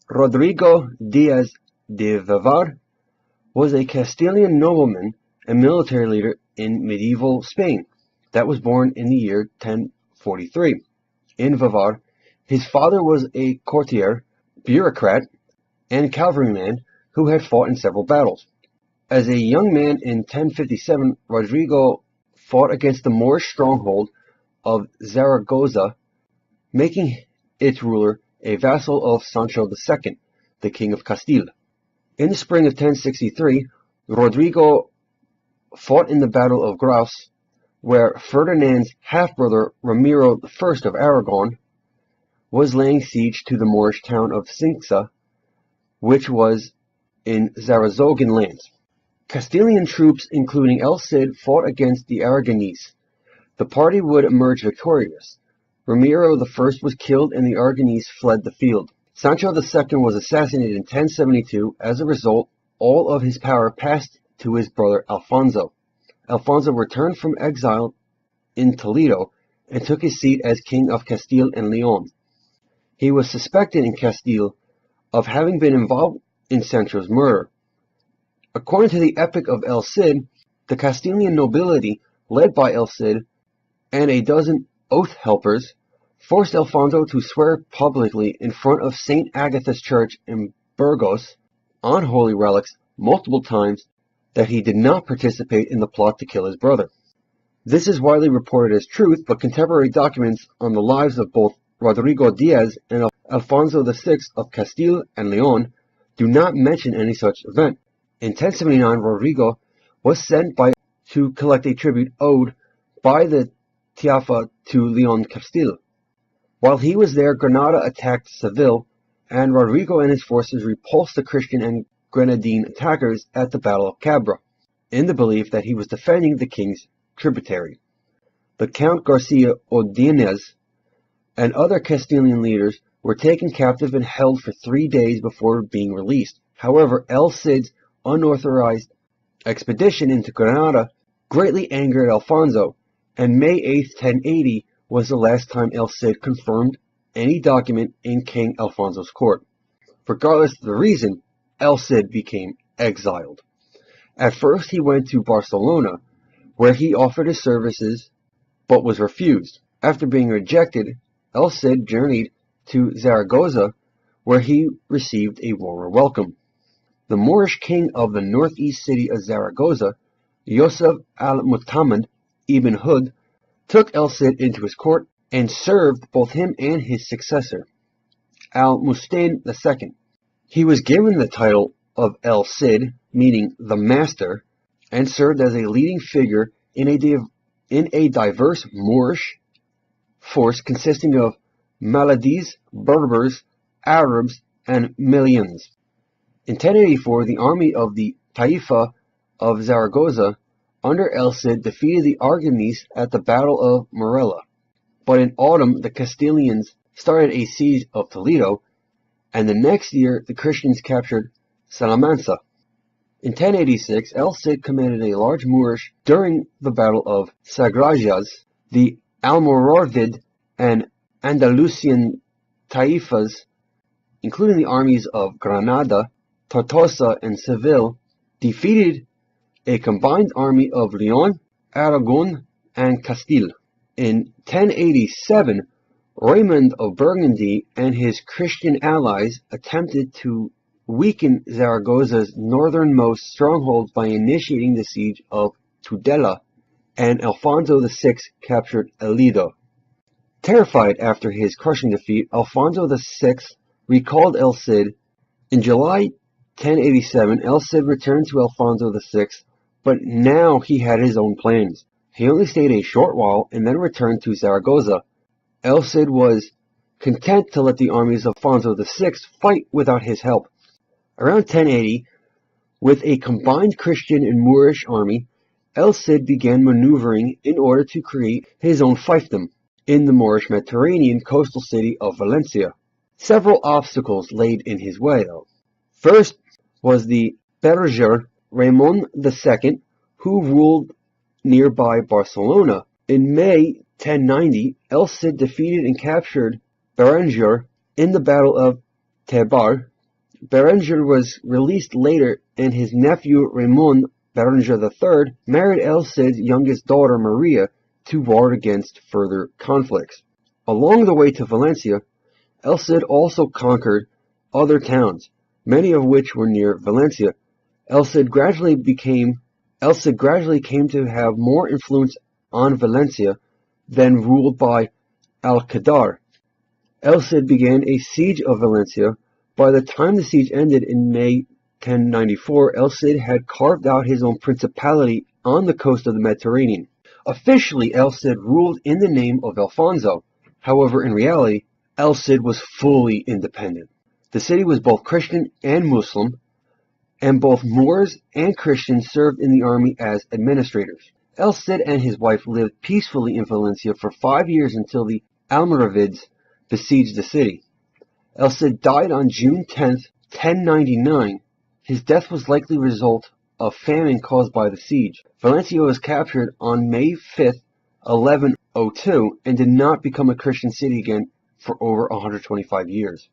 Rodrigo Diaz de Vivar was a Castilian nobleman and military leader in medieval Spain that was born in the year 1043. In Vivar, his father was a courtier, bureaucrat, and cavalryman who had fought in several battles. As a young man in 1057, Rodrigo fought against the Moorish stronghold of Zaragoza, making its ruler a vassal of Sancho II, the King of Castile. In the spring of 1063, Rodrigo fought in the Battle of Graus, where Ferdinand's half-brother Ramiro I of Aragon was laying siege to the Moorish town of Cinca, which was in Zaragoza lands. Castilian troops, including El Cid, fought against the Aragonese. The party would emerge victorious. Ramiro I was killed and the Aragonese fled the field. Sancho II was assassinated in 1072. As a result, all of his power passed to his brother Alfonso. Alfonso returned from exile in Toledo and took his seat as King of Castile and Leon. He was suspected in Castile of having been involved in Sancho's murder. According to the Epic of El Cid, the Castilian nobility, led by El Cid and a dozen oath helpers, forced Alfonso to swear publicly in front of St. Agatha's Church in Burgos, on holy relics, multiple times, that he did not participate in the plot to kill his brother. This is widely reported as truth, but contemporary documents on the lives of both Rodrigo Diaz and Alfonso VI of Castile and Leon do not mention any such event. In 1079, Rodrigo was sent to collect a tribute owed by the Taifa to Leon Castile. While he was there, Granada attacked Seville, and Rodrigo and his forces repulsed the Christian and Grenadine attackers at the Battle of Cabra, in the belief that he was defending the king's tributary. The Count Garcia Ordóñez and other Castilian leaders were taken captive and held for 3 days before being released. However, El Cid's unauthorized expedition into Granada greatly angered Alfonso, and May 8, 1080 was the last time El Cid confirmed any document in King Alfonso's court. Regardless of the reason, El Cid became exiled. At first he went to Barcelona, where he offered his services but was refused. After being rejected, El Cid journeyed to Zaragoza, where he received a warmer welcome. The Moorish king of the northeast city of Zaragoza, Yusuf al-Mu'tamid ibn Hud, took El Cid into his court and served both him and his successor, Al-Mustain II. He was given the title of El Cid, meaning the master, and served as a leading figure in a diverse Moorish force consisting of Maladis, Berbers, Arabs, and Malians. In 1084, the army of the Taifa of Zaragoza under El Cid defeated the Aragonese at the Battle of Morella. But in autumn, the Castilians started a siege of Toledo, and the next year the Christians captured Salamanca. In 1086, El Cid commanded a large Moorish during the Battle of Sagrajas. The Almoravid and Andalusian Taifas, including the armies of Granada, Tortosa, and Seville, defeated a combined army of Leon, Aragon, and Castile. In 1087, Raymond of Burgundy and his Christian allies attempted to weaken Zaragoza's northernmost strongholds by initiating the siege of Tudela, and Alfonso VI captured Elido. Terrified after his crushing defeat, Alfonso VI recalled El Cid. In July 1087, El Cid returned to Alfonso VI, but now he had his own plans. He only stayed a short while and then returned to Zaragoza. El Cid was content to let the armies of Alfonso VI fight without his help. Around 1080, with a combined Christian and Moorish army, El Cid began maneuvering in order to create his own fiefdom in the Moorish Mediterranean coastal city of Valencia. Several obstacles laid in his way, though. First was the Berger Raymond II, who ruled nearby Barcelona. In May 1090, El Cid defeated and captured Berenguer in the Battle of Tebar, Berenger was released later, and his nephew Raymond Berenger III married El Cid's youngest daughter Maria to ward against further conflicts. Along the way to Valencia, El Cid also conquered other towns, many of which were near Valencia. El Cid gradually came to have more influence on Valencia than ruled by Alcadar. El Cid began a siege of Valencia. By the time the siege ended in May 1094, El Cid had carved out his own principality on the coast of the Mediterranean. Officially, El Cid ruled in the name of Alfonso. However, in reality, El Cid was fully independent. The city was both Christian and Muslim, and both Moors and Christians served in the army as administrators. El Cid and his wife lived peacefully in Valencia for 5 years until the Almoravids besieged the city. El Cid died on June 10, 1099. His death was likely a result of famine caused by the siege. Valencia was captured on May 5, 1102, and did not become a Christian city again for over 125 years.